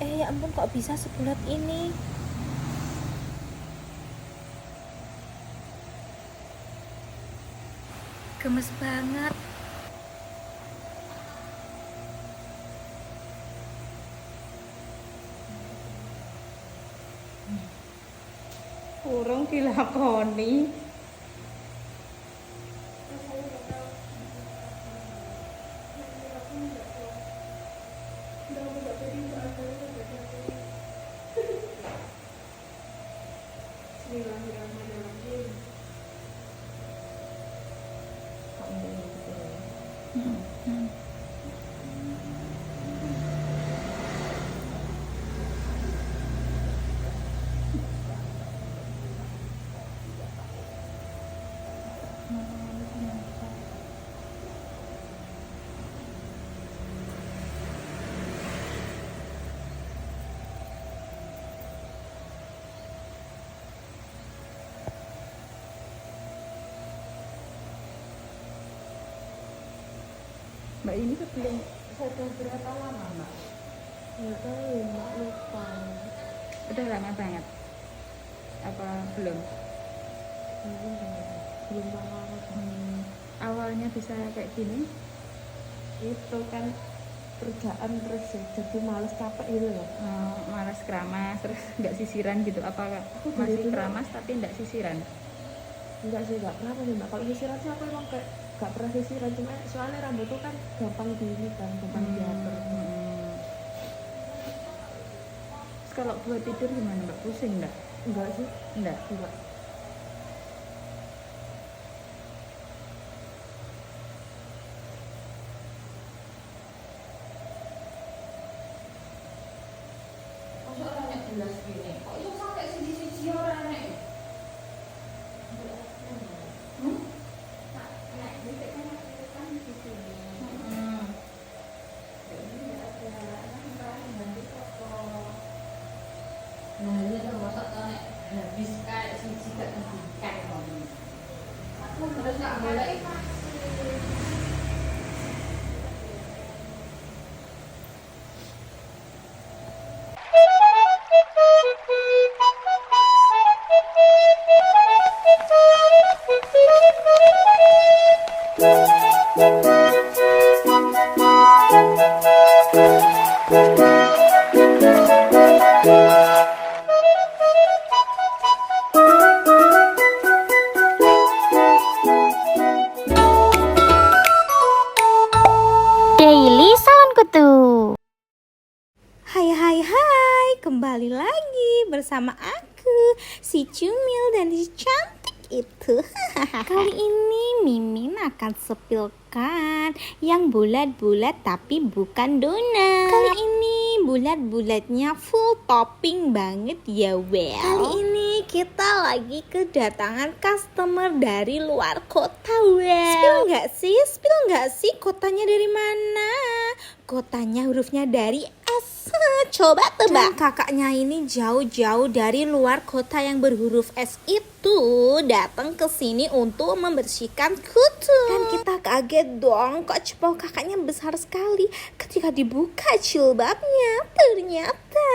Ya ampun, kok bisa sebulat ini? Gemes banget. Urung dilakoni. Mbak ini sebelum sudah berapa lama Mbak? Nggak tahu, Mbak, lupa. Udah lama banget? Apa belum? Belum lama. Awalnya bisa kayak gini? Itu kan kerjaan terus ya, jadi males, capek gitu loh. Malas keramas, terus nggak sisiran gitu? Apa Aku masih dulu keramas tapi nggak sisiran? enggak sih, enggak pernah sih Mbak. Kalau sisiran sih aku emang kayak enggak pernah sisiran, cuma soalnya rambut tuh kan gampang gini kan, gampang diatur. Terus kalau buat tidur gimana Mbak? Pusing nggak? Enggak sih, Enggak. enggak. Masuk orangnya jelas gini. Kok iso sampai siji-siji orangnya? Nah, ini tuh masak nek habis kayak siji gak ngendikan kok. Aku terus gak boleh Daily Salam Kutu. Hai, kembali lagi bersama aku, si Cumil dan si cantik itu. Kali ini Mimin akan sepilkan yang bulat-bulat tapi bukan donat. Kali ini bulat-bulatnya full topping banget ya, well. Kali ini kita lagi kedatangan customer dari luar kota, well. Spill nggak sih kotanya dari mana? Kotanya hurufnya dari S. Coba tebak. Dan kakaknya ini jauh-jauh dari luar kota yang berhuruf S itu datang ke sini untuk membersihkan kutu. Dan kita kaget dong, kok cepol kakaknya besar sekali. Ketika dibuka jilbabnya, ternyata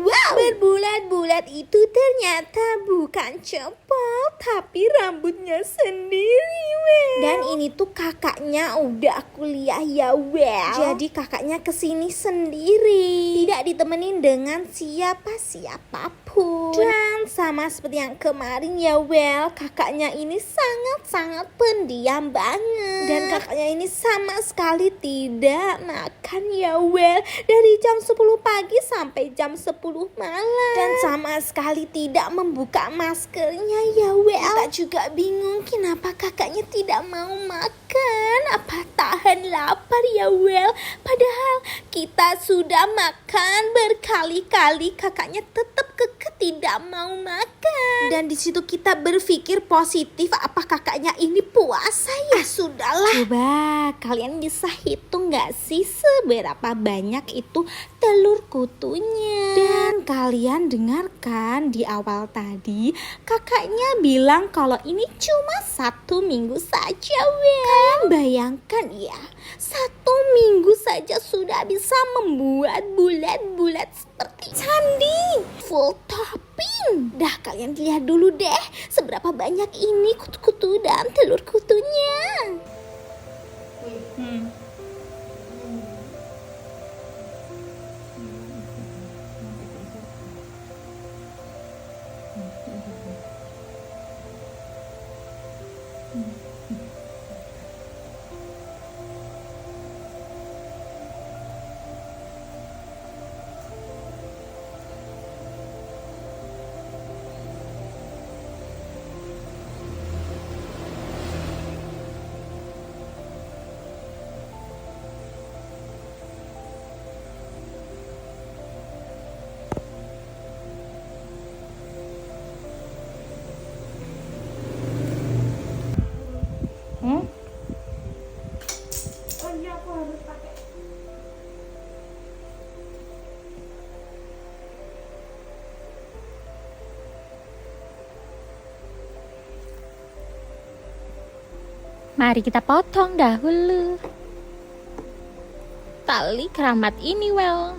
wow, berbulat-bulat itu ternyata bukan cepol, tapi rambutnya sendiri, well. Dan ini tuh kakaknya udah kuliah ya, well. Jadi kakaknya kesini sendiri, tidak ditemenin dengan siapapun. Dan sama seperti yang kemarin ya, well, kakaknya ini sangat-sangat pendiam banget. Dan kakaknya ini sama sekali tidak makan ya, well, dari jam 10 pagi sampai jam 10 malam. Dan sama sekali tidak membuka maskernya ya, well. Kita juga bingung kenapa kakaknya tidak mau makan. Apa tahan lapar ya, well. Padahal kita sudah makan berkali-kali, kakaknya tetap kekeh tidak mau makan. Dan di situ kita berpikir positif, apa kakaknya ini puasa ya? Sudahlah. Coba kalian bisa hitung nggak sih seberapa banyak itu telur kutunya? Dan kalian dengarkan di awal tadi kakaknya bilang kalau ini cuma 1 minggu saja, well. Kalian bayangkan ya, 1 minggu saja sudah bisa membuat bulat-bulat full topping. Dah kalian lihat dulu deh seberapa banyak ini kutu-kutu dan telur kutunya. Mari kita potong dahulu tali keramat ini, Well.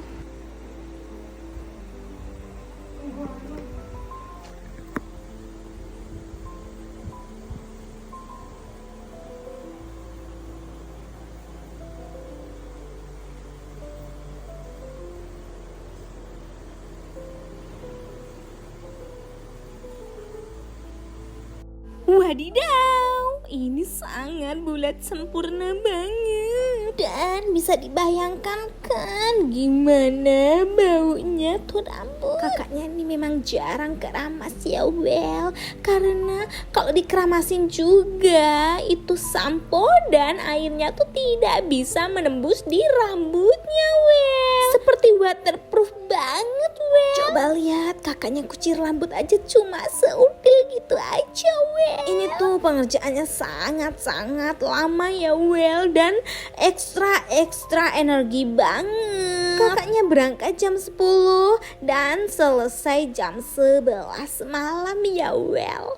Wadidaw, ini sangat bulat sempurna banget. Dan bisa dibayangkan kan gimana baunya tuh rambut. Kakaknya ini memang jarang keramas ya Well. Karena kalau dikeramasin juga itu sampo dan airnya tuh tidak bisa menembus di rambutnya Well. Seperti waterproof banget Well. Coba lihat kakaknya kucir rambut aja cuma seutil gitu aja Well. Ini tuh pengerjaannya sangat-sangat lama ya Well. Dan ekstra energi banget. Kakaknya berangkat jam 10 dan selesai jam 11 malam ya Well.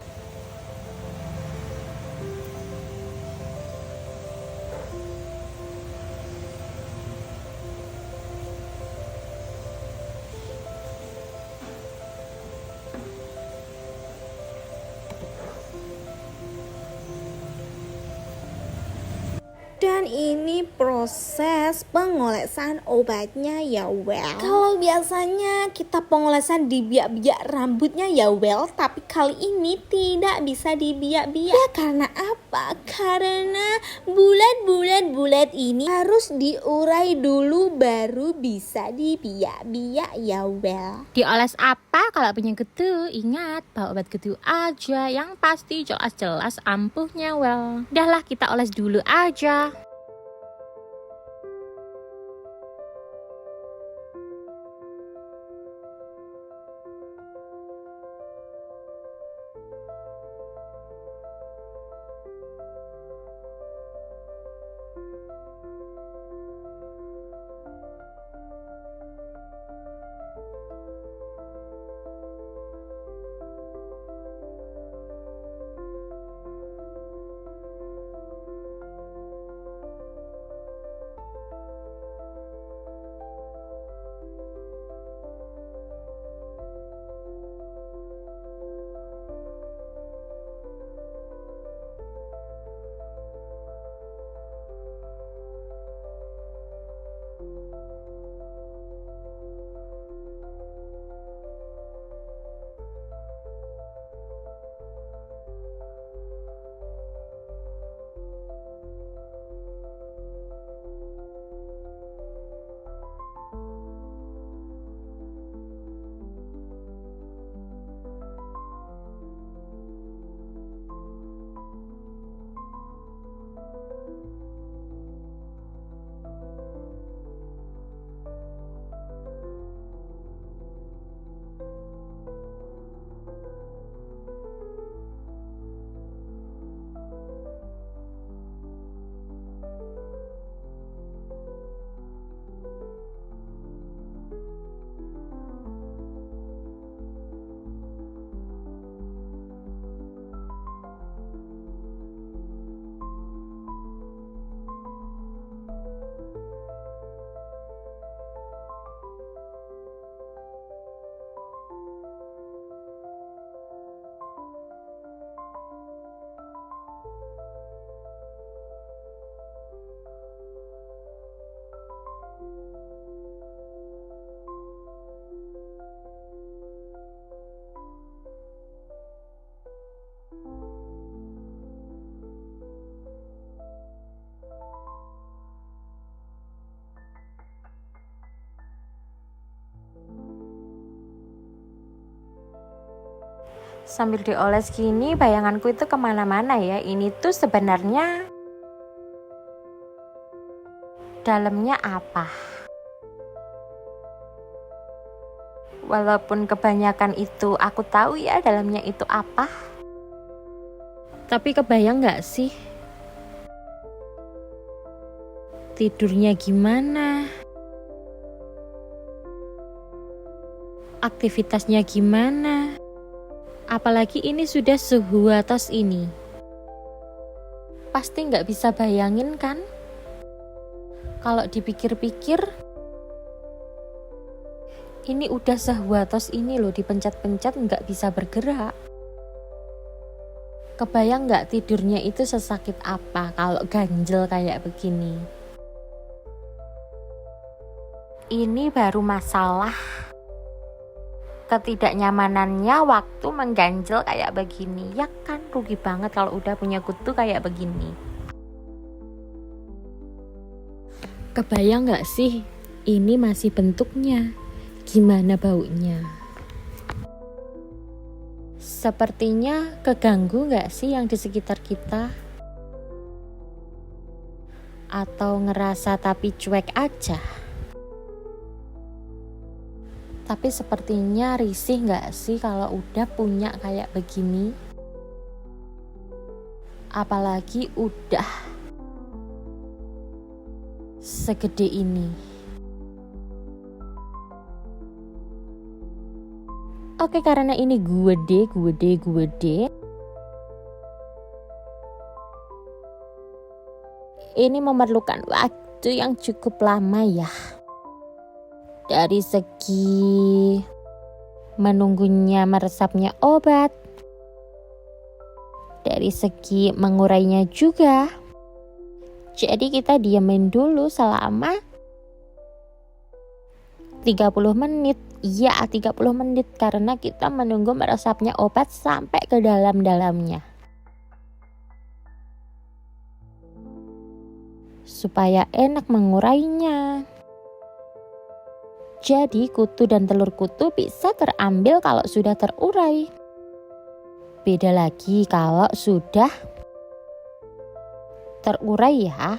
Dan ini proses pengolesan obatnya ya Well. Kalau biasanya kita pengolesan di biak-biak rambutnya ya Well, tapi kali ini tidak bisa di biak-biak. Ya karena apa? Karena bulat ini harus diurai dulu baru bisa di biak-biak ya Well. Dioles apa kalau punya kutu? Ingat, bawa obat kutu aja. Yang pasti jelas-jelas ampuhnya, Well. Udahlah, kita oles dulu aja. Sambil dioles gini, bayanganku itu kemana-mana ya. Ini tuh sebenarnya dalamnya apa? Walaupun kebanyakan itu aku tahu ya dalamnya itu apa. Tapi kebayang gak sih? Tidurnya gimana? Aktivitasnya gimana? Apalagi ini sudah suhu atas ini. Pasti gak bisa bayangin kan? Kalau dipikir-pikir, ini udah suhu atas ini loh, dipencet-pencet gak bisa bergerak. Kebayang gak tidurnya itu sesakit apa kalau ganjel kayak begini? Ini baru masalah ketidaknyamanannya waktu mengganjel kayak begini. Ya kan, rugi banget kalau udah punya kutu kayak begini. Kebayang gak sih ini masih bentuknya? Gimana baunya? Sepertinya keganggu gak sih yang di sekitar kita? Atau ngerasa tapi cuek aja? Tapi sepertinya risih gak sih kalau udah punya kayak begini? Apalagi udah segede ini. Oke, karena ini gede. Ini memerlukan waktu yang cukup lama ya. Dari segi menunggunya meresapnya obat, dari segi mengurainya juga. Jadi kita diamin dulu selama 30 menit. Iya, 30 menit karena kita menunggu meresapnya obat sampai ke dalam-dalamnya. Supaya enak mengurainya. Jadi kutu dan telur kutu bisa terambil kalau sudah terurai. Beda lagi kalau sudah terurai ya.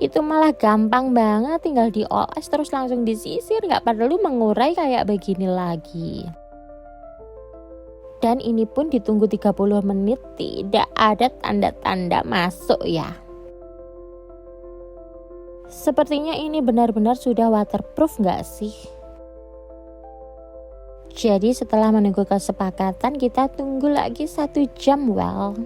Itu malah gampang banget, tinggal dioles terus langsung disisir. Gak perlu mengurai kayak begini lagi. Dan ini pun ditunggu 30 menit, tidak ada tanda-tanda masuk ya. Sepertinya ini benar-benar sudah waterproof gak sih? Jadi setelah menunggu kesepakatan, kita tunggu lagi 1 jam well.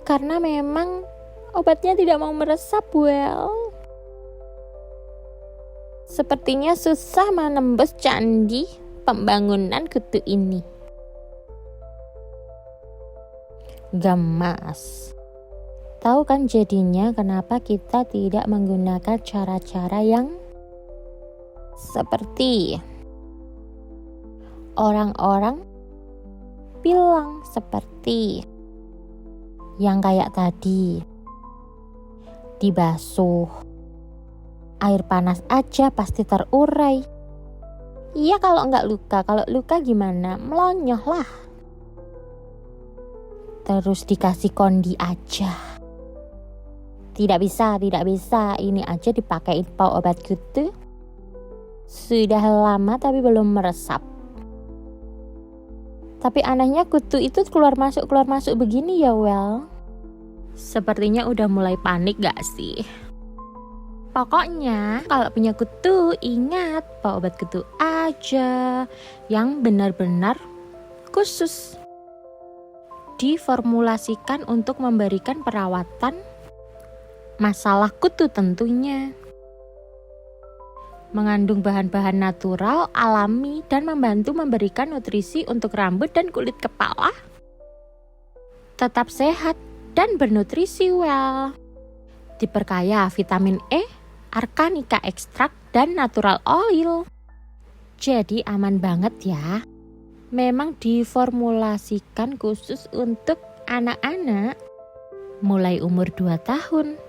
Karena memang obatnya tidak mau meresap well. Sepertinya susah menembus candi pembangunan kutu ini. Gemas. Tahu kan jadinya kenapa kita tidak menggunakan cara-cara yang seperti orang-orang bilang, seperti yang kayak tadi, dibasuh air panas aja pasti terurai. Iya kalau nggak luka, kalau luka gimana? Melonyoh lah. Terus dikasih kondi aja. Tidak bisa. Ini aja dipakein pau obat kutu. Sudah lama tapi belum meresap. Tapi anehnya kutu itu keluar masuk begini ya well. Sepertinya udah mulai panik gak sih? Pokoknya kalau punya kutu ingat pau obat kutu aja yang benar-benar khusus. Diformulasikan untuk memberikan perawatan masalah kutu tentunya. Mengandung bahan-bahan natural, alami, dan membantu memberikan nutrisi untuk rambut dan kulit kepala. Tetap sehat dan bernutrisi well. Diperkaya vitamin E, arkanica ekstrak, dan natural oil. Jadi aman banget ya. Memang diformulasikan khusus untuk anak-anak mulai umur 2 tahun.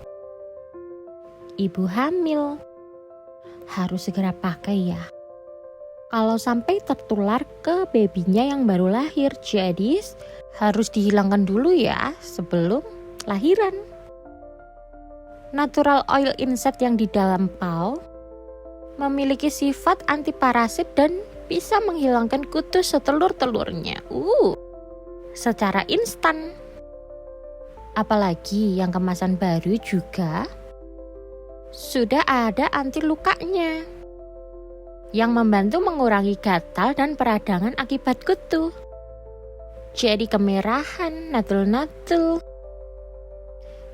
Ibu hamil harus segera pakai ya. kalau sampai tertular ke babynya yang baru lahir. Jadi harus dihilangkan dulu ya sebelum lahiran. Natural oil insect yang di dalam pau memiliki sifat antiparasit dan bisa menghilangkan kutu setelur-telurnya. Secara instan. Apalagi yang kemasan baru juga sudah ada anti lukanya yang membantu mengurangi gatal dan peradangan akibat kutu. Jadi kemerahan, natul-natul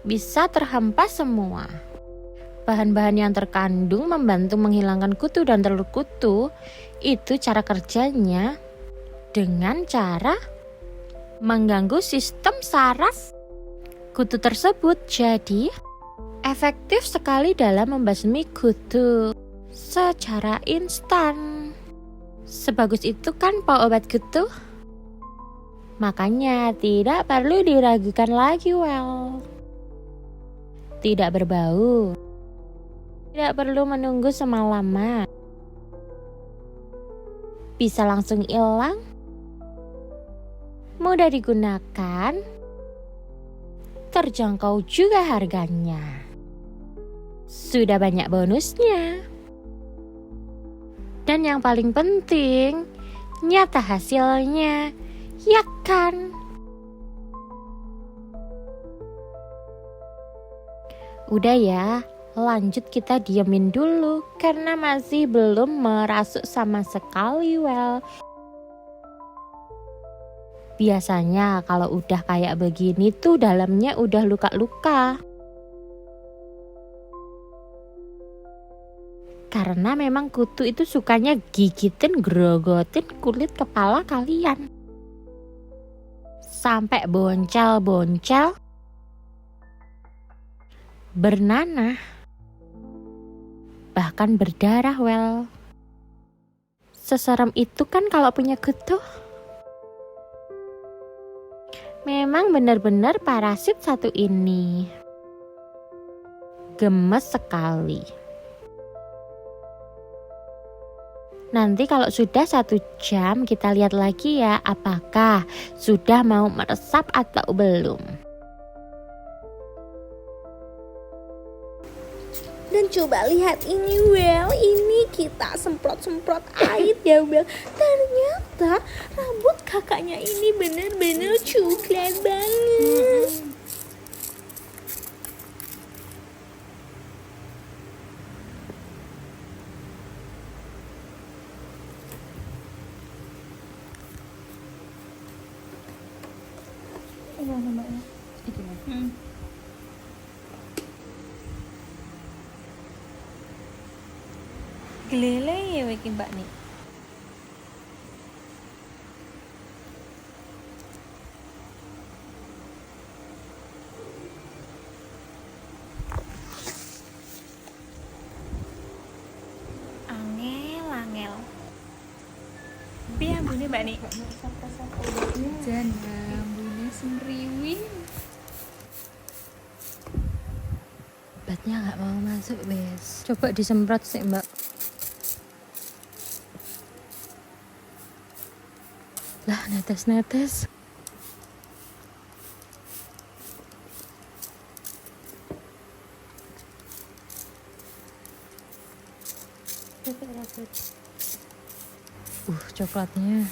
bisa terhempas semua. Bahan-bahan yang terkandung membantu menghilangkan kutu dan telur kutu. Itu cara kerjanya dengan cara mengganggu sistem saraf kutu tersebut. Jadi efektif sekali dalam membasmi kutu secara instan. Sebagus itu kan obat kutu? Makanya tidak perlu diragukan lagi, tidak berbau, tidak perlu menunggu semalaman, bisa langsung hilang, mudah digunakan, terjangkau juga harganya. Sudah banyak bonusnya. Dan yang paling penting, nyata hasilnya, ya kan? Udah ya, lanjut kita diemin dulu karena masih belum merasuk sama sekali, Biasanya kalau udah kayak begini tuh dalamnya udah luka-luka. Karena memang kutu itu sukanya gigitin, grogotin kulit kepala kalian. Sampai boncel-boncel, bernanah, bahkan berdarah, Seserem itu kan kalau punya kutu. Memang benar-benar parasit satu ini. Gemes sekali. Nanti kalau sudah 1 jam kita lihat lagi ya apakah sudah mau meresap atau belum. Dan coba lihat ini, ini kita semprot-semprot air ya, Ternyata rambut kakaknya ini benar-benar coklat banget. Mbaknya. Iki nih. Gelele ya iki mbak nih. Angel. Biar bunyi mbak nih. Jan rambutnya semriwing. Obatnya nggak mau masuk, wes. Coba disemprot sih, Mbak. Lah, netes-netes. Coklatnya.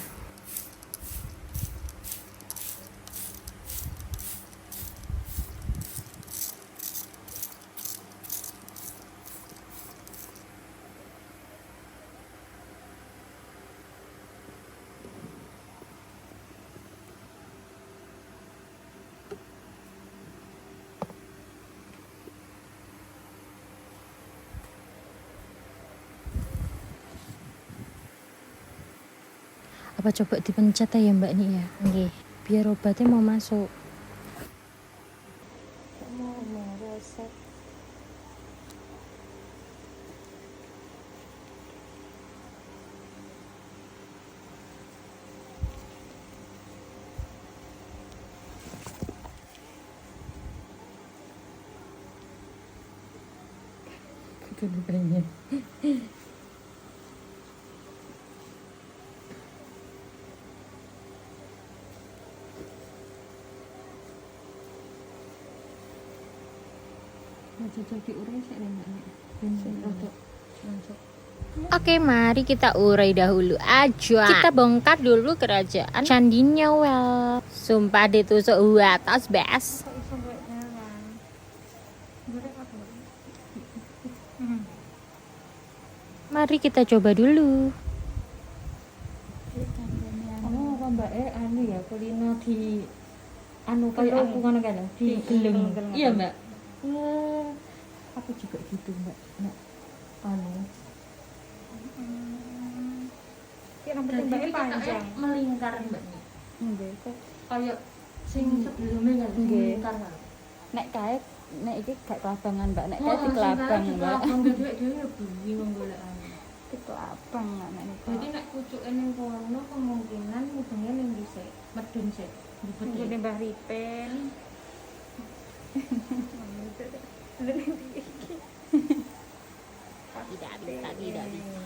Apa coba dipencet ya Mbak nih ya? Nggih, biar obatnya mau masuk. Mau resep. Itu lukanya. jajal diurai sik nek bensin rada langsung. Oke, mari kita urai dahulu aja. Kita bongkar dulu kerajaan Candinya Well. Sumpah ditusuk atas bes. Kok iso gak jalan? Goreng apa? Mari kita coba dulu. Oh, apa Mbak anu ya, kulino di anu kayak aku ngono kan di geleng. Iya, Mbak. Aku juga gitu, Mbak. Nek anu. Kira rambutnya Mbak panjang. melingkar mbak Nggih, kok kayak sing sebelumnya kan Nggih. melingkar kan nek kae nek iki gak kelabangan, Mbak. Nek kae oh dikelabang, Mbak. kelabang dhewe dhewe bingung golek Dikelabang nek niku. jadi nek pucuke ning kono kemungkinan mudenge ning dhisik medun sik Jadi dibet Mbah Ripen. Tidak bisa.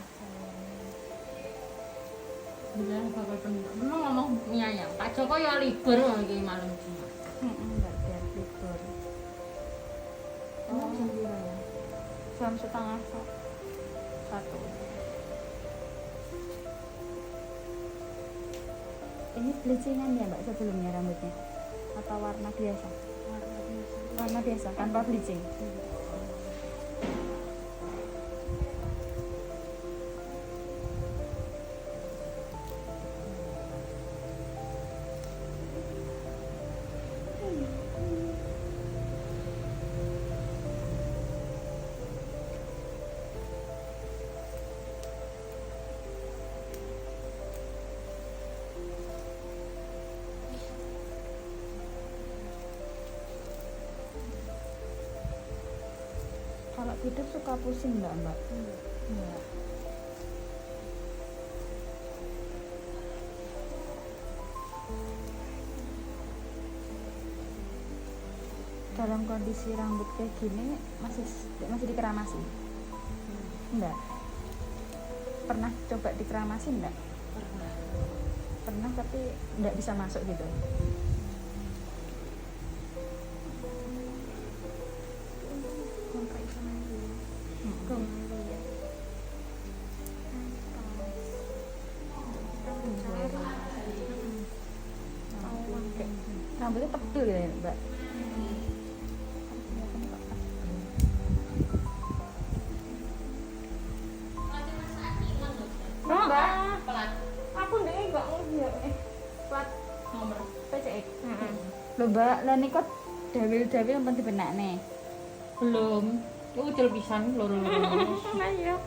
bilang bakal pendek ngomong nyayang Pak Joko ya libur iki malam Jumat Mbak biar libur. oh jam piro ya Jam setengah satu. Ini bleachingan ya Mbak sebelumnya rambutnya? Atau warna biasa? Warna biasa, tanpa bleaching. Kalau tidur suka pusing nggak Mbak? Enggak. Dalam kondisi rambut kayak gini masih dikeramasi? Enggak. Pernah coba dikeramasi enggak? Pernah tapi enggak bisa masuk gitu. Rambutnya tebel ya Mbak? Mbak, aku ndek enggak ngerti ya. Plat nomor PCX. Lho Mbak, lah niku dawil-dawil ampun dibenakne. belum itu ucul pisan loro-loro Ayo.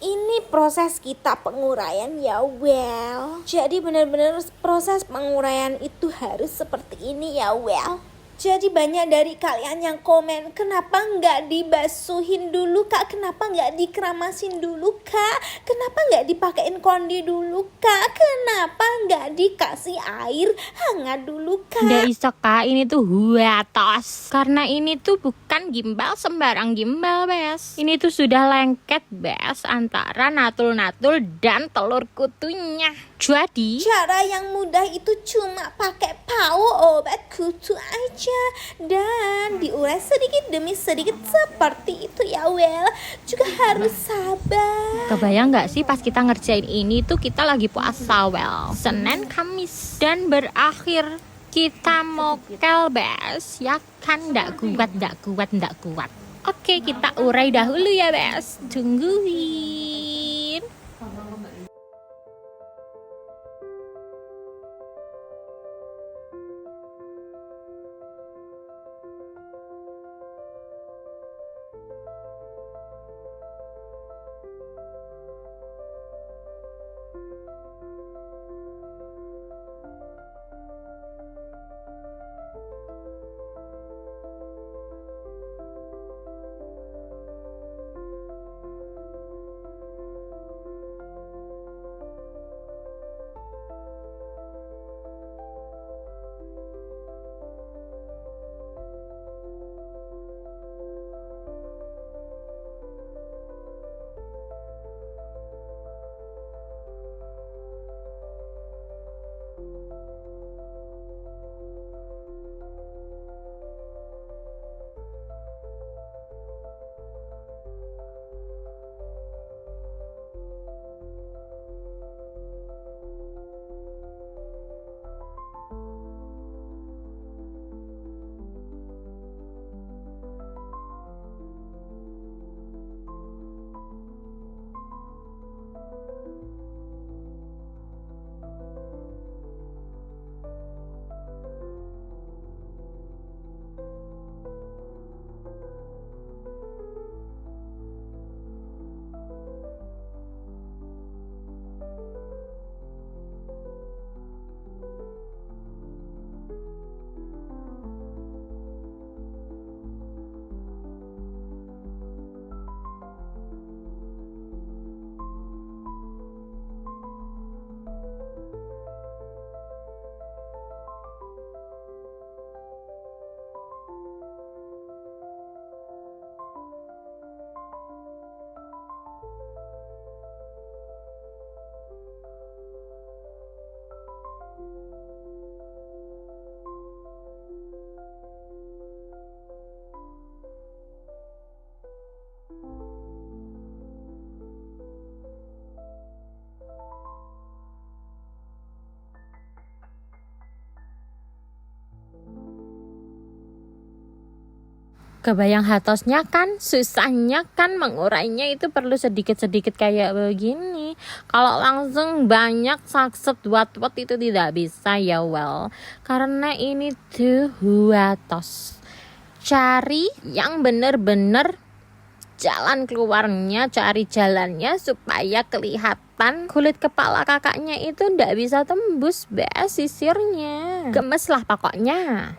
Ini proses kita penguraian ya well. Jadi benar-benar proses penguraian itu harus seperti ini ya well. Jadi banyak dari kalian yang komen, kenapa nggak dibasuhin dulu kak? Kenapa nggak dikeramasin dulu kak? Kenapa nggak dipakein kondi dulu kak? Kenapa nggak dikasih air hangat dulu kak? Nggak iso kak, ini tuh huatos. Karena ini tuh bukan gimbal sembarang gimbal bes. Ini tuh sudah lengket bes antara natul-natul dan telur kutunya. Jadi Cara yang mudah itu cuma pakai pau obat kutu aja dan diurai sedikit demi sedikit seperti itu ya well. Juga harus sabar. kebayang nggak sih pas kita ngerjain ini tuh kita lagi puasa well, Senin Kamis dan berakhir kita mokel bes ya kan, ndak kuat. Oke, kita urai dahulu ya bes, tungguin. Kebayang hatosnya kan, susahnya kan mengurainya itu perlu sedikit-sedikit kayak begini. Kalau langsung banyak sakset wat-wat itu tidak bisa ya well. Karena ini tuh huatos. Cari yang bener-bener jalan keluarnya, cari jalannya supaya kelihatan kulit kepala kakaknya itu ndak bisa tembus sisirnya. Gemes lah pokoknya.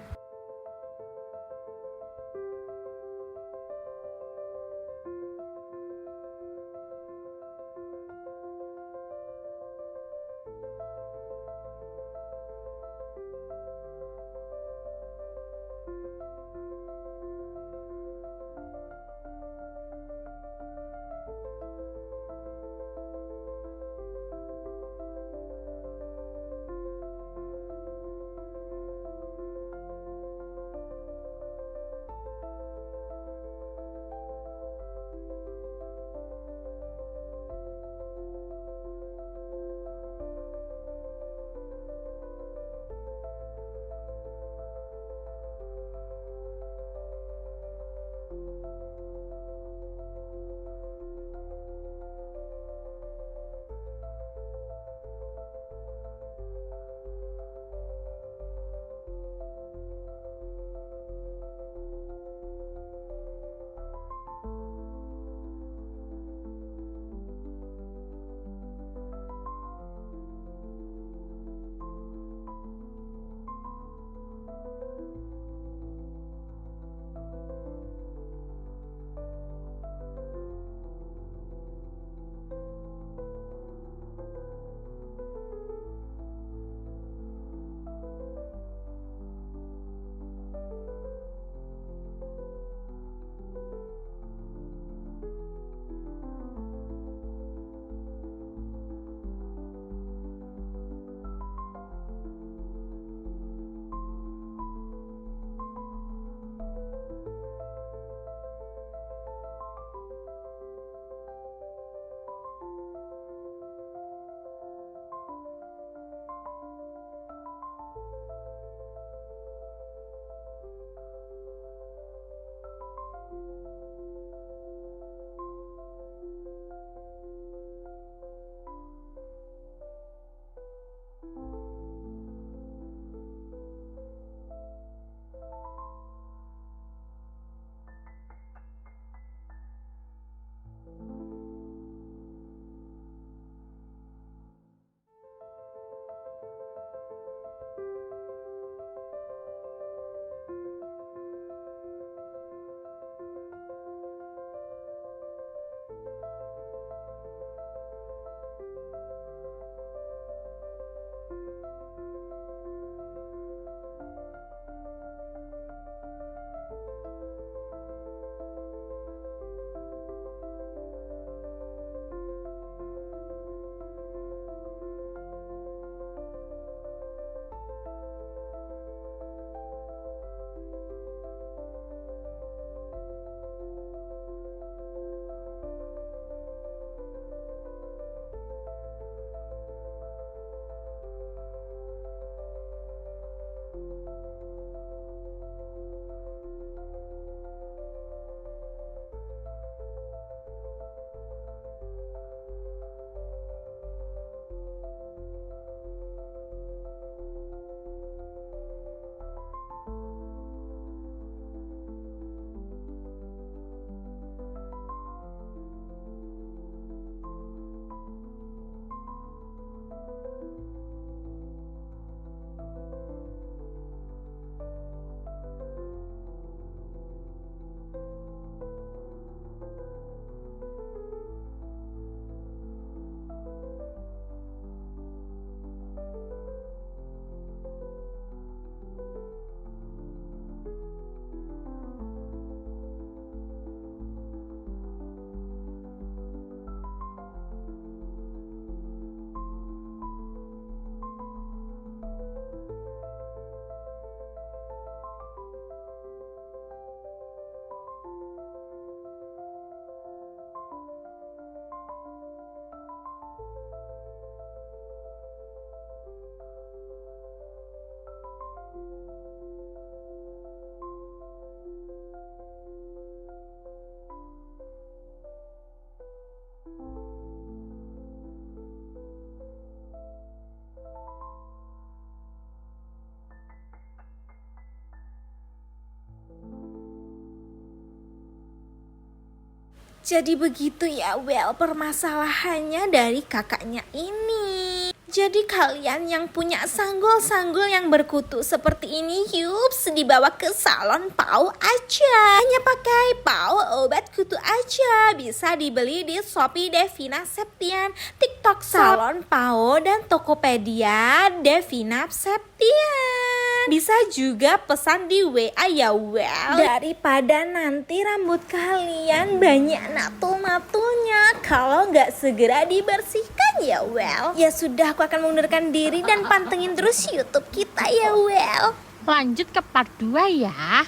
Jadi begitu ya, well, permasalahannya dari kakaknya ini. Jadi kalian yang punya sanggul-sanggul yang berkutu seperti ini, yups, dibawa ke salon Pau aja. Hanya pakai Pau obat kutu aja. Bisa dibeli di Shopee Devina Septian, TikTok Salon Pau, dan Tokopedia Devina Septian. Bisa juga pesan di WA ya, well. Daripada nanti rambut kalian banyak natul-natulnya kalau nggak segera dibersihkan ya, well. Ya sudah, aku akan mengundurkan diri dan pantengin terus YouTube kita ya, well. Lanjut ke part 2 ya.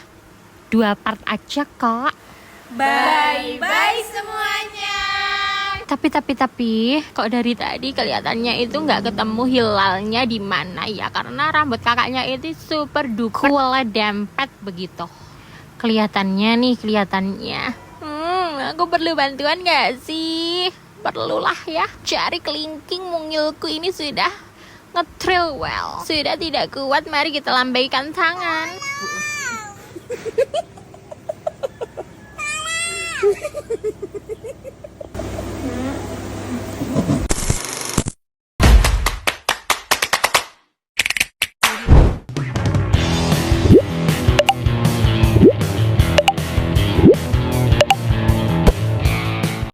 2 part aja kok. Bye-bye semuanya. Tapi kok dari tadi kelihatannya itu nggak ketemu hilalnya di mana ya, karena rambut kakaknya itu super duper cool dempet begitu. Kelihatannya. Aku perlu bantuan nggak sih? Perlulah ya. Cari kelingking mungilku ini sudah ngetril well. Sudah tidak kuat, mari kita lambaikan tangan.